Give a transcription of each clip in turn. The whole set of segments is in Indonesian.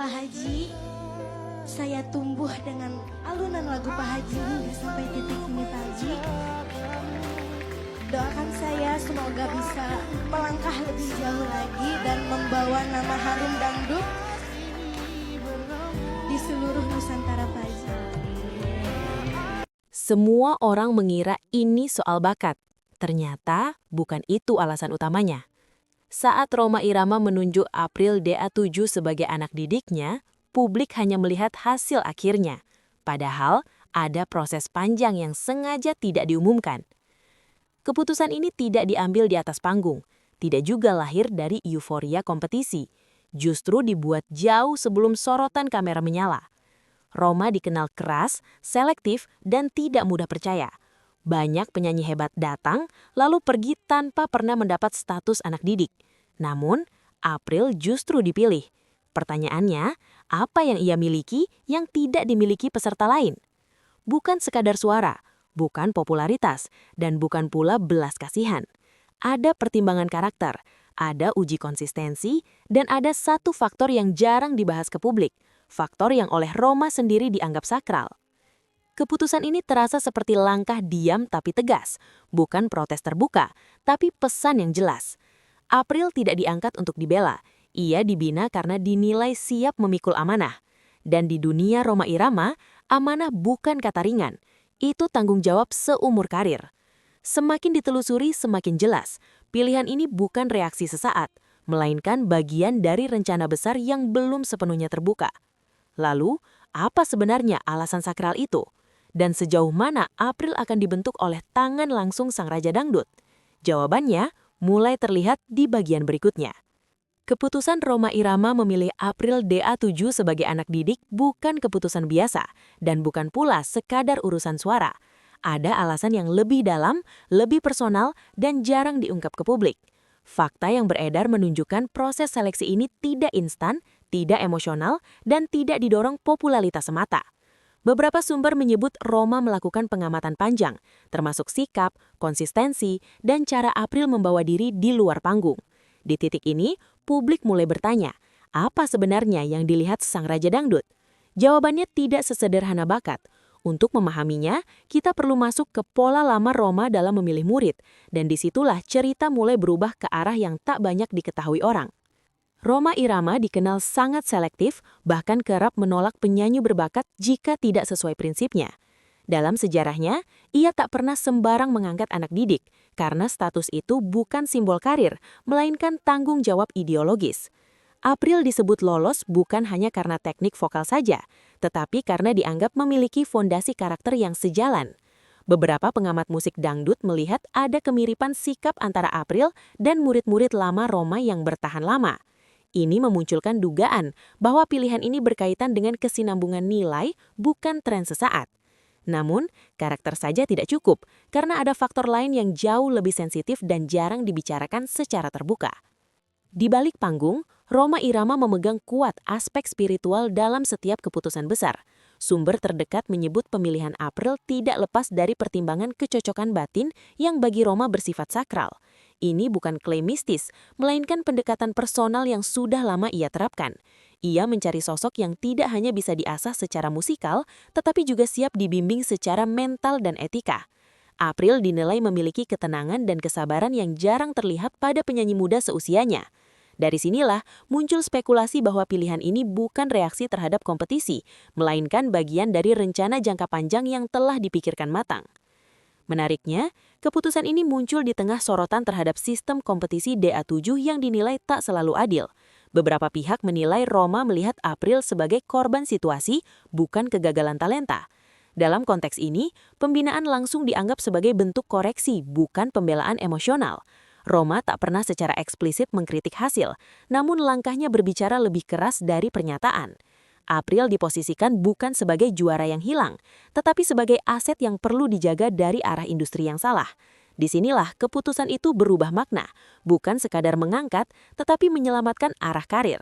Pak Haji. Saya tumbuh dengan alunan lagu Pak Haji hingga sampai titik ini Pak Haji. Doakan saya semoga bisa melangkah lebih jauh lagi dan membawa nama harum dangdut di seluruh Nusantara Pak Haji. Semua orang mengira ini soal bakat. Ternyata bukan itu alasan utamanya. Saat Rhoma Irama menunjuk April DA7 sebagai anak didiknya, publik hanya melihat hasil akhirnya. Padahal ada proses panjang yang sengaja tidak diumumkan. Keputusan ini tidak diambil di atas panggung, tidak juga lahir dari euforia kompetisi. Justru dibuat jauh sebelum sorotan kamera menyala. Rhoma dikenal keras, selektif, dan tidak mudah percaya. Banyak penyanyi hebat datang, lalu pergi tanpa pernah mendapat status anak didik. Namun, April justru dipilih. Pertanyaannya, apa yang ia miliki yang tidak dimiliki peserta lain? Bukan sekadar suara, bukan popularitas, dan bukan pula belas kasihan. Ada pertimbangan karakter, ada uji konsistensi, dan ada satu faktor yang jarang dibahas ke publik, faktor yang oleh Rhoma sendiri dianggap sakral. Keputusan ini terasa seperti langkah diam tapi tegas, bukan protes terbuka, tapi pesan yang jelas. April tidak diangkat untuk dibela, ia dibina karena dinilai siap memikul amanah. Dan di dunia Rhoma Irama, amanah bukan kata ringan, itu tanggung jawab seumur karir. Semakin ditelusuri semakin jelas, pilihan ini bukan reaksi sesaat, melainkan bagian dari rencana besar yang belum sepenuhnya terbuka. Lalu, apa sebenarnya alasan sakral itu? Dan sejauh mana April akan dibentuk oleh tangan langsung sang Raja Dangdut? Jawabannya mulai terlihat di bagian berikutnya. Keputusan Rhoma Irama memilih April DA7 sebagai anak didik bukan keputusan biasa, dan bukan pula sekadar urusan suara. Ada alasan yang lebih dalam, lebih personal, dan jarang diungkap ke publik. Fakta yang beredar menunjukkan proses seleksi ini tidak instan, tidak emosional, dan tidak didorong popularitas semata. Beberapa sumber menyebut Rhoma melakukan pengamatan panjang, termasuk sikap, konsistensi, dan cara April membawa diri di luar panggung. Di titik ini, publik mulai bertanya, apa sebenarnya yang dilihat sang Raja Dangdut? Jawabannya tidak sesederhana bakat. Untuk memahaminya, kita perlu masuk ke pola lama Rhoma dalam memilih murid, dan disitulah cerita mulai berubah ke arah yang tak banyak diketahui orang. Rhoma Irama dikenal sangat selektif, bahkan kerap menolak penyanyi berbakat jika tidak sesuai prinsipnya. Dalam sejarahnya, ia tak pernah sembarang mengangkat anak didik, karena status itu bukan simbol karir, melainkan tanggung jawab ideologis. April disebut lolos bukan hanya karena teknik vokal saja, tetapi karena dianggap memiliki fondasi karakter yang sejalan. Beberapa pengamat musik dangdut melihat ada kemiripan sikap antara April dan murid-murid lama Rhoma yang bertahan lama. Ini memunculkan dugaan bahwa pilihan ini berkaitan dengan kesinambungan nilai, bukan tren sesaat. Namun, karakter saja tidak cukup, karena ada faktor lain yang jauh lebih sensitif dan jarang dibicarakan secara terbuka. Di balik panggung, Rhoma Irama memegang kuat aspek spiritual dalam setiap keputusan besar. Sumber terdekat menyebut pemilihan April tidak lepas dari pertimbangan kecocokan batin yang bagi Rhoma bersifat sakral. Ini bukan klaim mistis, melainkan pendekatan personal yang sudah lama ia terapkan. Ia mencari sosok yang tidak hanya bisa diasah secara musikal, tetapi juga siap dibimbing secara mental dan etika. April dinilai memiliki ketenangan dan kesabaran yang jarang terlihat pada penyanyi muda seusianya. Dari sinilah muncul spekulasi bahwa pilihan ini bukan reaksi terhadap kompetisi, melainkan bagian dari rencana jangka panjang yang telah dipikirkan matang. Menariknya, keputusan ini muncul di tengah sorotan terhadap sistem kompetisi DA7 yang dinilai tak selalu adil. Beberapa pihak menilai Rhoma melihat April sebagai korban situasi, bukan kegagalan talenta. Dalam konteks ini, pembinaan langsung dianggap sebagai bentuk koreksi, bukan pembelaan emosional. Rhoma tak pernah secara eksplisit mengkritik hasil, namun langkahnya berbicara lebih keras dari pernyataan. April diposisikan bukan sebagai juara yang hilang, tetapi sebagai aset yang perlu dijaga dari arah industri yang salah. Disinilah keputusan itu berubah makna, bukan sekadar mengangkat, tetapi menyelamatkan arah karir.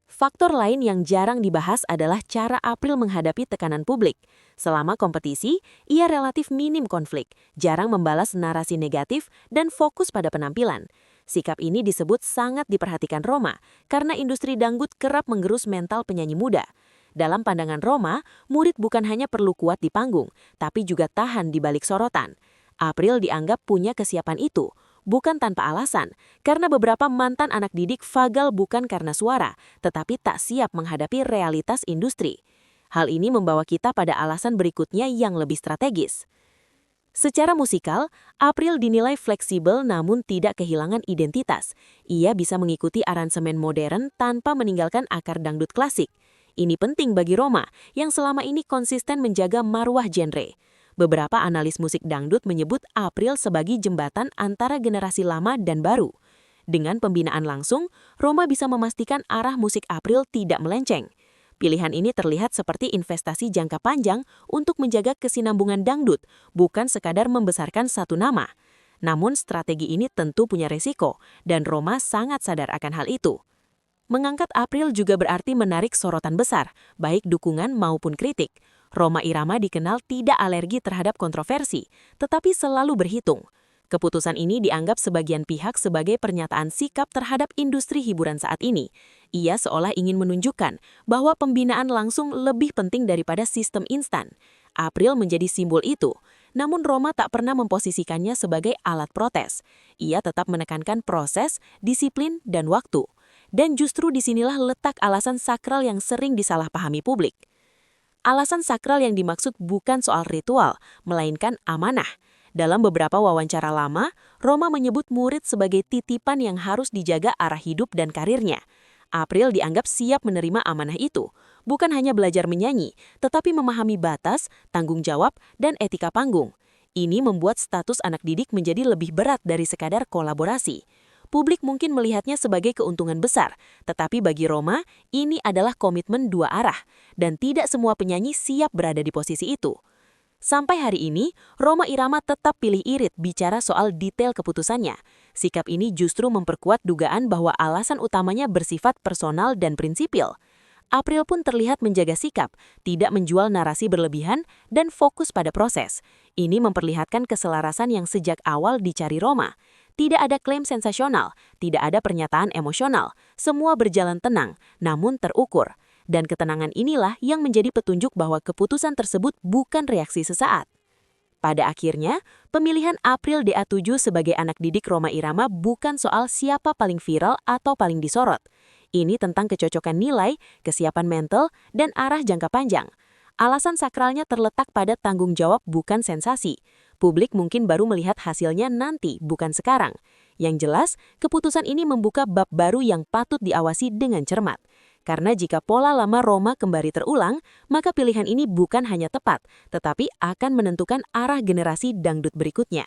Faktor lain yang jarang dibahas adalah cara April menghadapi tekanan publik. Selama kompetisi, ia relatif minim konflik, jarang membalas narasi negatif, dan fokus pada penampilan. Sikap ini disebut sangat diperhatikan Roma karena industri dangdut kerap menggerus mental penyanyi muda. Dalam pandangan Roma, murid bukan hanya perlu kuat di panggung, tapi juga tahan di balik sorotan. April dianggap punya kesiapan itu, bukan tanpa alasan, karena beberapa mantan anak didik fagal bukan karena suara, tetapi tak siap menghadapi realitas industri. Hal ini membawa kita pada alasan berikutnya yang lebih strategis. Secara musikal, April dinilai fleksibel namun tidak kehilangan identitas. Ia bisa mengikuti aransemen modern tanpa meninggalkan akar dangdut klasik. Ini penting bagi Roma yang selama ini konsisten menjaga marwah genre. Beberapa analis musik dangdut menyebut April sebagai jembatan antara generasi lama dan baru. Dengan pembinaan langsung, Roma bisa memastikan arah musik April tidak melenceng. Pilihan ini terlihat seperti investasi jangka panjang untuk menjaga kesinambungan dangdut, bukan sekadar membesarkan satu nama. Namun strategi ini tentu punya resiko, dan Roma sangat sadar akan hal itu. Mengangkat April juga berarti menarik sorotan besar, baik dukungan maupun kritik. Roma Irama dikenal tidak alergi terhadap kontroversi, tetapi selalu berhitung. Keputusan ini dianggap sebagian pihak sebagai pernyataan sikap terhadap industri hiburan saat ini. Ia seolah ingin menunjukkan bahwa pembinaan langsung lebih penting daripada sistem instan. April menjadi simbol itu, namun Roma tak pernah memposisikannya sebagai alat protes. Ia tetap menekankan proses, disiplin, dan waktu. Dan justru disinilah letak alasan sakral yang sering disalahpahami publik. Alasan sakral yang dimaksud bukan soal ritual, melainkan amanah. Dalam beberapa wawancara lama, Roma menyebut murid sebagai titipan yang harus dijaga arah hidup dan karirnya. April dianggap siap menerima amanah itu, bukan hanya belajar menyanyi, tetapi memahami batas, tanggung jawab, dan etika panggung. Ini membuat status anak didik menjadi lebih berat dari sekadar kolaborasi. Publik mungkin melihatnya sebagai keuntungan besar, tetapi bagi Roma, ini adalah komitmen dua arah, dan tidak semua penyanyi siap berada di posisi itu. Sampai hari ini, Roma Irama tetap pilih irit bicara soal detail keputusannya. Sikap ini justru memperkuat dugaan bahwa alasan utamanya bersifat personal dan prinsipil. April pun terlihat menjaga sikap, tidak menjual narasi berlebihan, dan fokus pada proses. Ini memperlihatkan keselarasan yang sejak awal dicari Roma. Tidak ada klaim sensasional, tidak ada pernyataan emosional, semua berjalan tenang, namun terukur. Dan ketenangan inilah yang menjadi petunjuk bahwa keputusan tersebut bukan reaksi sesaat. Pada akhirnya, pemilihan April DA7 sebagai anak didik Roma Irama bukan soal siapa paling viral atau paling disorot. Ini tentang kecocokan nilai, kesiapan mental, dan arah jangka panjang. Alasan sakralnya terletak pada tanggung jawab bukan sensasi. Publik mungkin baru melihat hasilnya nanti, bukan sekarang. Yang jelas, keputusan ini membuka bab baru yang patut diawasi dengan cermat. Karena jika pola lama Roma kembali terulang, maka pilihan ini bukan hanya tepat, tetapi akan menentukan arah generasi dangdut berikutnya.